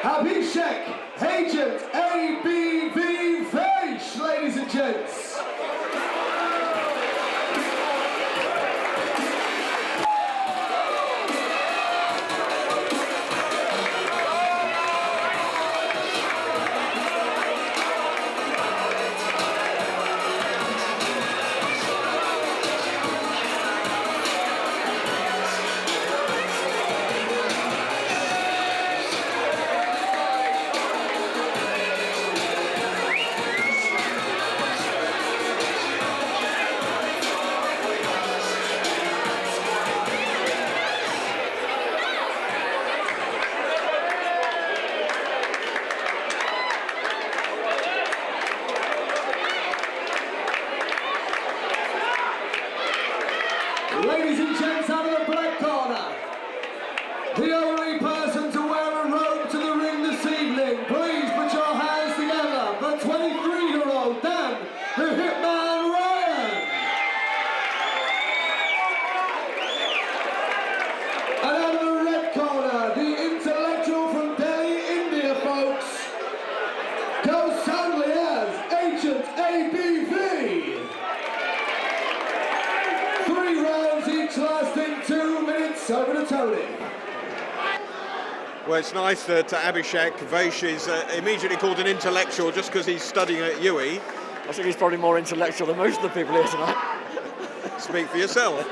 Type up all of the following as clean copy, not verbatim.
Abhishek, Agent ABV VAISH, ladies and gents. Ladies and gents, out of the black corner, the only person to wear a robe to the ring this evening, please put your hands together for 23-year-old Dan, the Hitman Ryan. And out of the red corner, the intellectual from Delhi, India, folks, goes soundly as Agent ABV. 3 rounds each lasting 2 minutes. Over to Tony. Well, it's nice that Abhishek VAISH is immediately called an intellectual just because he's studying at UE. I think he's probably more intellectual than most of the people here tonight. Speak for yourself.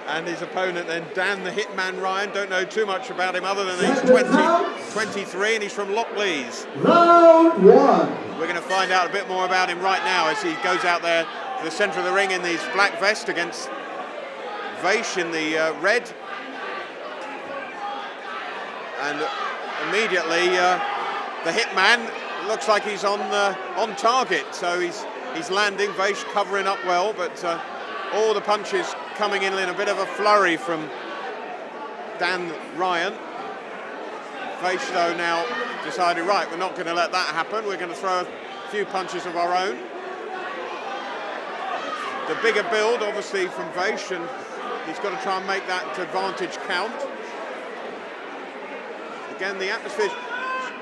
And his opponent then, Dan the Hitman Ryan, don't know too much about him other than he's 23 and he's from Lockleys. Round 1. We're going to find out a bit more about him right now as he goes out there to the centre of the ring in his black vest against VAISH in the red. And immediately the Hitman looks like he's on target, so he's landing. VAISH covering up well, but all the punches coming in a bit of a flurry from Dan Ryan. VAISH though now decided, right, we're not going to let that happen. We're going to throw a few punches of our own. The bigger build, obviously, from VAISH, and he's got to try and make that advantage count. Again, the atmosphere's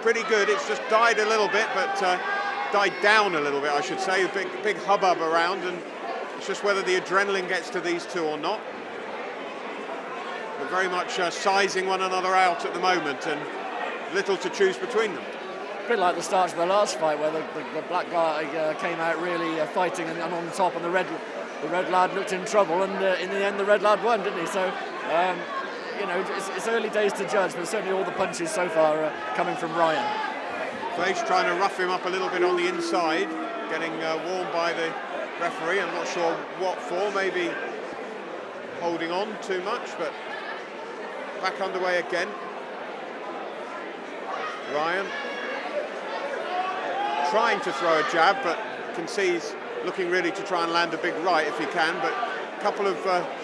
pretty good. It's just died a little bit, but died down a little bit, I should say. A big hubbub around, and it's just whether the adrenaline gets to these two or not. They're very much sizing one another out at the moment, and little to choose between them. A bit like the start of the last fight, where the black guy came out really fighting and on top, and the red lad looked in trouble, and in the end the red lad won, didn't he? So, you know, it's early days to judge, but certainly all the punches so far are coming from Ryan. VAISH trying to rough him up a little bit on the inside, getting warned by the referee. I'm not sure what for, maybe holding on too much, but back underway again. Ryan trying to throw a jab, but can see he's looking really to try and land a big right if he can, but a couple of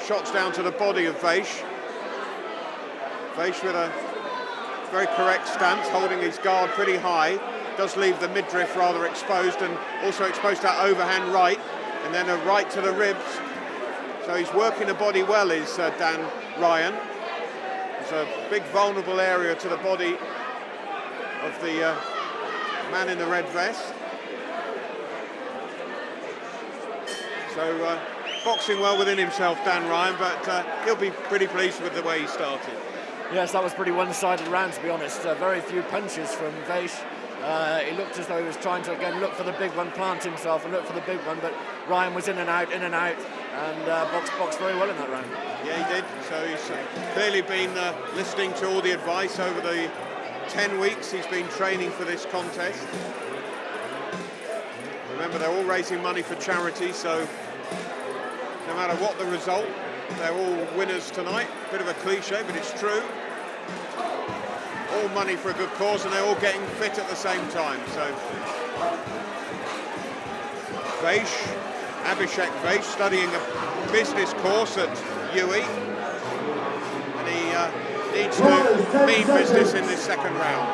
shots down to the body of VAISH. VAISH with a very correct stance, holding his guard pretty high, does leave the midriff rather exposed, and also exposed that overhand right, and then a right to the ribs. So he's working the body well, is Dan Ryan. There's a big vulnerable area to the body of the man in the red vest. So boxing well within himself, Dan Ryan, but he'll be pretty pleased with the way he started. Yes, that was pretty one-sided round, to be honest. Very few punches from VAISH. He looked as though he was trying to, again, look for the big one, plant himself and look for the big one, but Ryan was in and out, and boxed very well in that round. Yeah, he did. So he's clearly been listening to all the advice over the 10 weeks he's been training for this contest. Remember, they're all raising money for charity, so no matter what the result, they're all winners tonight. Bit of a cliche, but it's true. All money for a good cause, and they're all getting fit at the same time. So VAISH, Abhishek VAISH, studying a business course at UE, and he needs to mean business in this second round.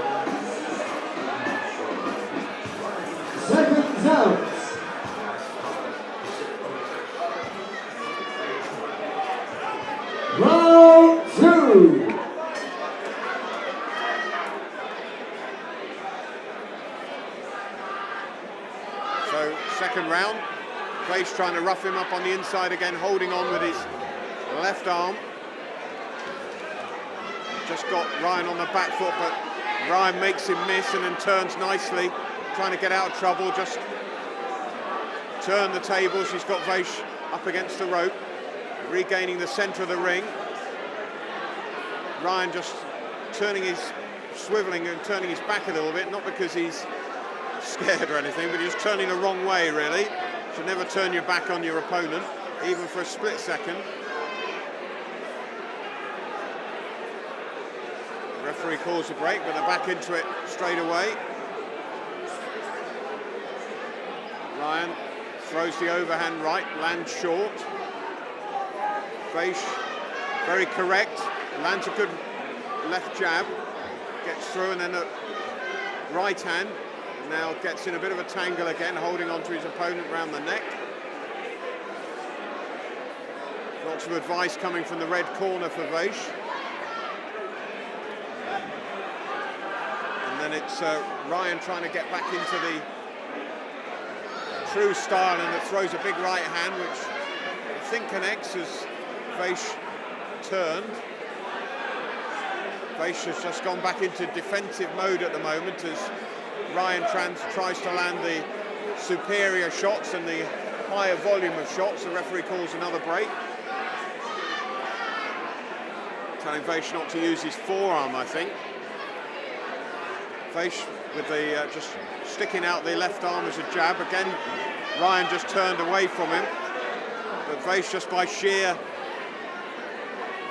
Seconds out. Round 2. round. VAISH trying to rough him up on the inside again, holding on with his left arm. Just got Ryan on the back foot, but Ryan makes him miss and then turns nicely, trying to get out of trouble, just turn the tables. He's got VAISH up against the rope, regaining the centre of the ring. Ryan just swiveling and turning his back a little bit, not because he's scared or anything, but he's turning the wrong way, really. You should never turn your back on your opponent, even for a split second. The referee calls a break, but they're back into it straight away. Ryan throws the overhand right, lands short. VAISH, very correct, lands a good left jab, gets through, and then a right hand. Now gets in a bit of a tangle again, holding on to his opponent round the neck. Lots of advice coming from the red corner for VAISH. And then it's Ryan trying to get back into the true style, and it throws a big right hand, which I think connects as VAISH turned. VAISH has just gone back into defensive mode at the moment as Ryan tries to land the superior shots and the higher volume of shots. The referee calls another break, telling VAISH not to use his forearm, I think. VAISH with the just sticking out the left arm as a jab. Again, Ryan just turned away from him, but VAISH just by sheer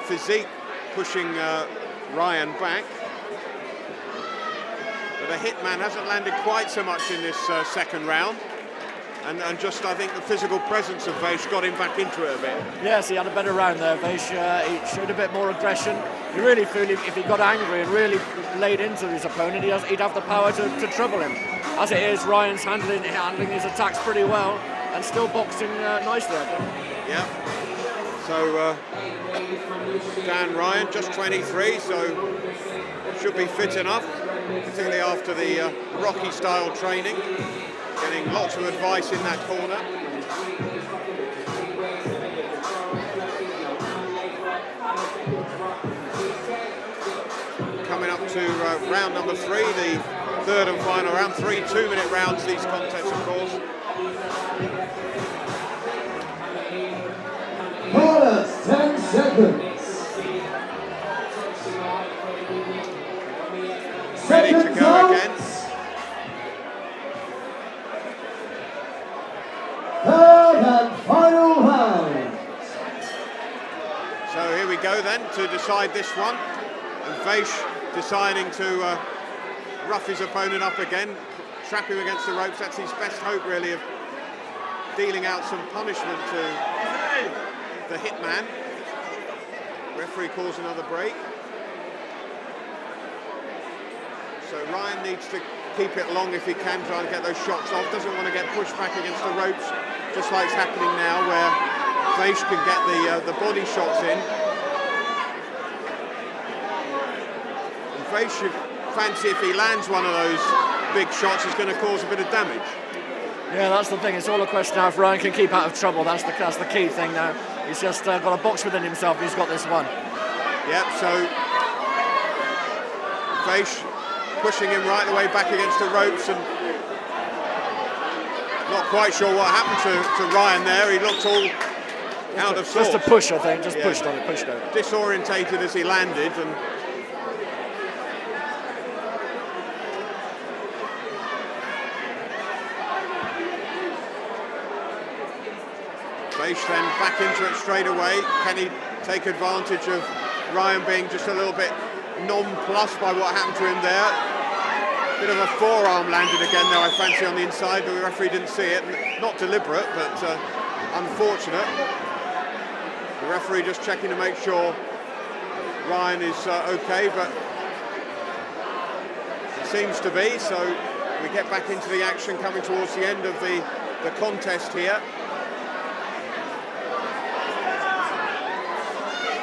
physique pushing Ryan back. But the hitman hasn't landed quite so much in this second round, and just I think the physical presence of VAISH got him back into it a bit. Yes, he had a better round there. VAISH he showed a bit more aggression. You really feel if he got angry and really laid into his opponent, he'd have the power to trouble him. As it is, Ryan's handling his attacks pretty well and still boxing nicely, I think. Yeah. So Dan Ryan, just 23, so should be fit enough, particularly after the Rocky style training, getting lots of advice in that corner. Coming up to round number 3, the third and final round. 3 2-minute rounds, these contests, of course. Corners, 10 seconds. Ready to go again. Third and final round. So here we go then to decide this one. And VAISH deciding to rough his opponent up again, trap him against the ropes. That's his best hope, really, of dealing out some punishment to the hitman. Referee calls another break. So Ryan needs to keep it long if he can, try and get those shots off. Doesn't want to get pushed back against the ropes, just like it's happening now, where VAISH can get the body shots in. And VAISH should fancy if he lands one of those big shots, he's going to cause a bit of damage. Yeah, that's the thing. It's all a question now if Ryan can keep out of trouble. That's the key thing now. He's just got a box within himself. He's got this one. Yep, so VAISH pushing him right the way back against the ropes, and not quite sure what happened to Ryan there. He looked all out of sorts. Just a push, I think. Just pushed over. Disorientated as he landed, and VAISH then back into it straight away. Can he take advantage of Ryan being just a little bit nonplussed by what happened to him there? Bit of a forearm landed again there, I fancy, on the inside, but the referee didn't see it. Not deliberate, but unfortunate. The referee just checking to make sure Ryan is okay, but it seems to be. So we get back into the action, coming towards the end of the contest here.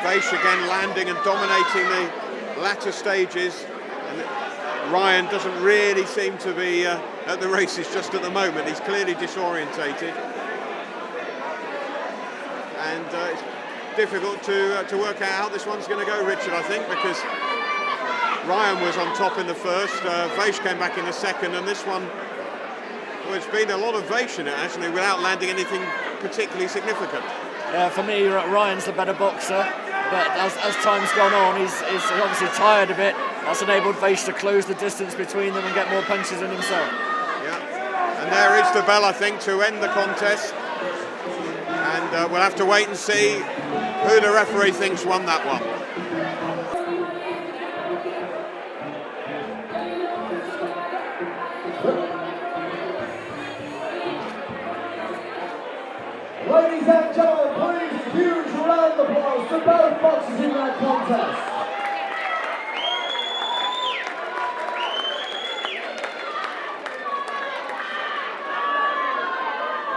VAISH again landing and dominating the latter stages, And Ryan doesn't really seem to be at the races just at the moment. He's clearly disorientated. And it's difficult to work out how this one's going to go, Richard, I think, because Ryan was on top in the first, VAISH came back in the second, and this one, well, it's been a lot of VAISH in it actually without landing anything particularly significant. Yeah, for me, Ryan's the better boxer, but as time's gone on, he's obviously tired a bit. That's enabled VAISH to close the distance between them and get more punches in himself. Yeah, and there is the bell, I think, to end the contest. And we'll have to wait and see who the referee thinks won that one. Ladies and gentlemen, please, a huge round of applause to both boxers in that contest.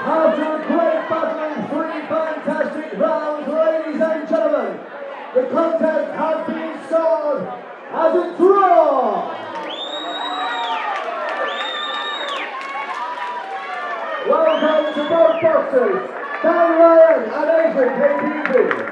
After a great battle in 3 fantastic rounds, ladies and gentlemen, the contest has been scored as a draw. Welcome to both boxers, Dan Ryan and Adrian KPP.